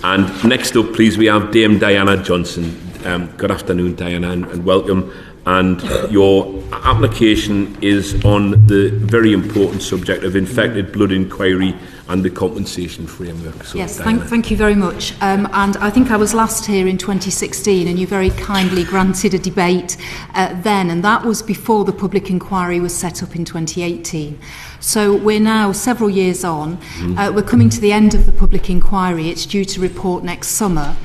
And next up, please, we have Dame Diana Johnson. Good afternoon, Diana, and welcome. And your application is on the very important subject of infected blood inquiry and the compensation framework. So, yes, thank you very much. And I think I was last here in 2016, and you very kindly granted a debate then, and that was before the public inquiry was set up in 2018. So we're now several years on. We're coming to the end of the public inquiry. It's due to report next summer.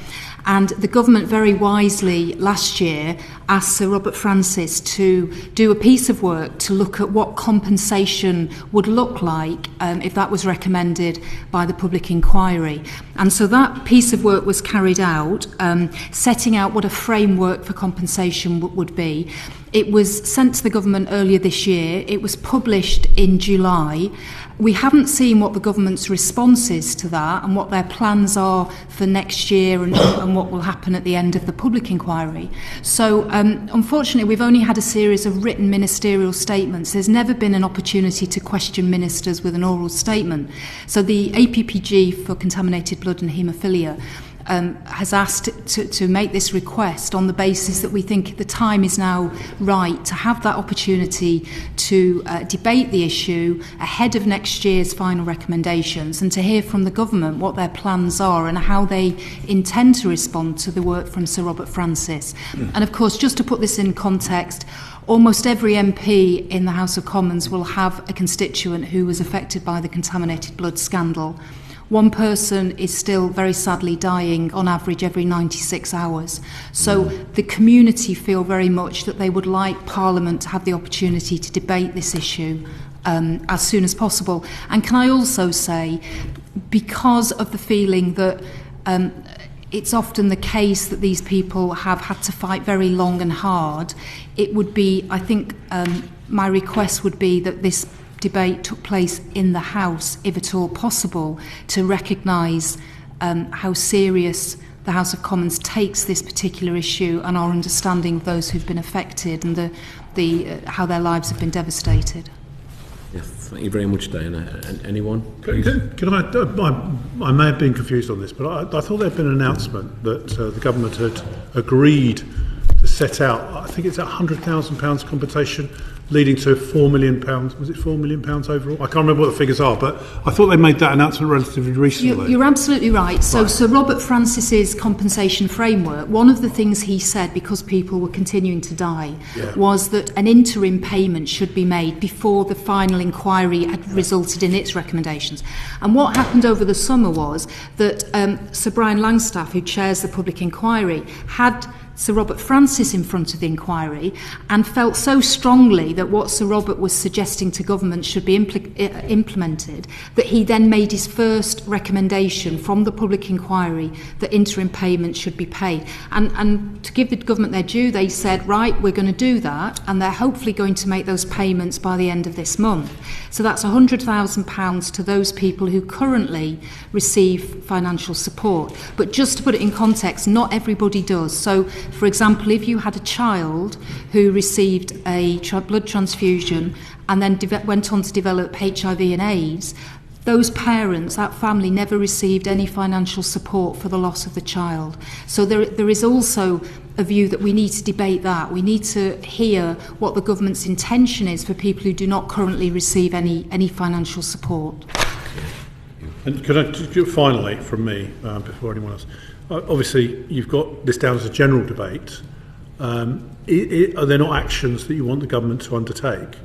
And the government very wisely last year asked Sir Robert Francis to do a piece of work to look at what compensation would look like if that was recommended by the public inquiry. And so that piece of work was carried out, setting out what a framework for compensation would be. It was sent to the government earlier this year. It was published in July. We haven't seen what the government's response is to that and what their plans are for next year and what will happen at the end of the public inquiry. So, unfortunately, we've only had a series of written ministerial statements. There's never been an opportunity to question ministers with an oral statement. So the APPG for Contaminated Blood and Hemophilia has asked to make this request on the basis that we think the time is now right to have that opportunity to debate the issue ahead of next year's final recommendations and to hear from the government what their plans are and how they intend to respond to the work from Sir Robert Francis. And of course, just to put this in context, almost every MP in the House of Commons will have a constituent who was affected by the contaminated blood scandal. One person is still very sadly dying on average every 96 hours. So the community feel very much that they would like Parliament to have the opportunity to debate this issue as soon as possible. And can I also say, because of the feeling that it's often the case that these people have had to fight very long and hard, it would be, I think, my request would be that this debate took place in the House, if at all possible, to recognise how serious the House of Commons takes this particular issue and our understanding of those who've been affected and how their lives have been devastated. Yes, thank you very much, Diana. Anyone? Can I may have been confused on this, but I thought there had been an announcement that the government had agreed to set out, I think it's £100,000 compensation, leading to £4 million. Was it £4 million overall? I can't remember what the figures are, but I thought they made that announcement relatively recently. You're absolutely right. So Sir Robert Francis's compensation framework, one of the things he said, because people were continuing to die, was that an interim payment should be made before the final inquiry had resulted in its recommendations. And what happened over the summer was that Sir Brian Langstaff, who chairs the public inquiry, had Sir Robert Francis in front of the inquiry and felt so strongly that what Sir Robert was suggesting to government should be implemented that he then made his first recommendation from the public inquiry that interim payments should be paid. And to give the government their due, they said, right, we're going to do that, and they're hopefully going to make those payments by the end of this month. So that's £100,000 to those people who currently receive financial support. But just to put it in context, not everybody does. So, for example, if you had a child who received a blood transfusion and then went on to develop HIV and AIDS, those parents, that family, never received any financial support for the loss of the child. So there is also a view that we need to debate that. We need to hear what the government's intention is for people who do not currently receive any financial support. And could I just, finally, from me, before anyone else, obviously you've got this down as a general debate. Are there not actions that you want the government to undertake?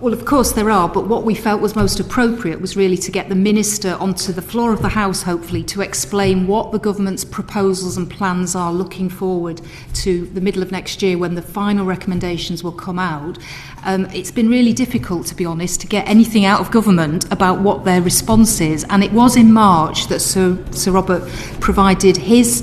Well, of course there are, but what we felt was most appropriate was really to get the Minister onto the floor of the House, hopefully, to explain what the government's proposals and plans are looking forward to the middle of next year when the final recommendations will come out. It's been really difficult, to be honest, to get anything out of government about what their response is, and it was in March that Sir Robert provided his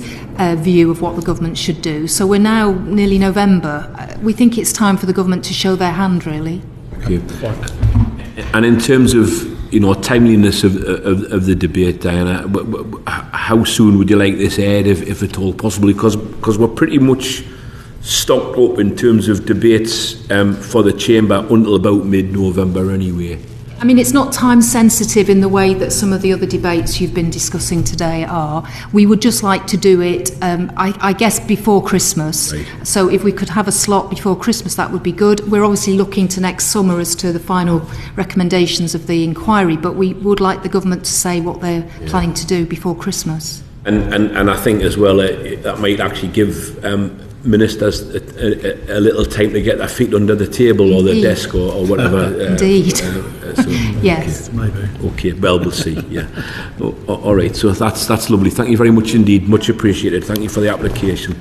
view of what the government should do. So we're now nearly November. We think it's time for the government to show their hand, really. Thank you. And in terms of timeliness of the debate, Diana, how soon would you like this aired, if at all possible? Because we're pretty much stocked up in terms of debates for the chamber until about mid-November anyway. I mean, it's not time sensitive in the way that some of the other debates you've been discussing today are. We would just like to do it, I guess, before Christmas. Right. So if we could have a slot before Christmas, that would be good. We're obviously looking to next summer as to the final recommendations of the inquiry, but we would like the government to say what they're planning to do before Christmas. And I think as well that might actually give ministers a little time to get their feet under the table or the desk or whatever. Indeed. So, Yes. Maybe. Okay, well, we'll see. Yeah. All right. So that's lovely. Thank you very much indeed. Much appreciated. Thank you for the application.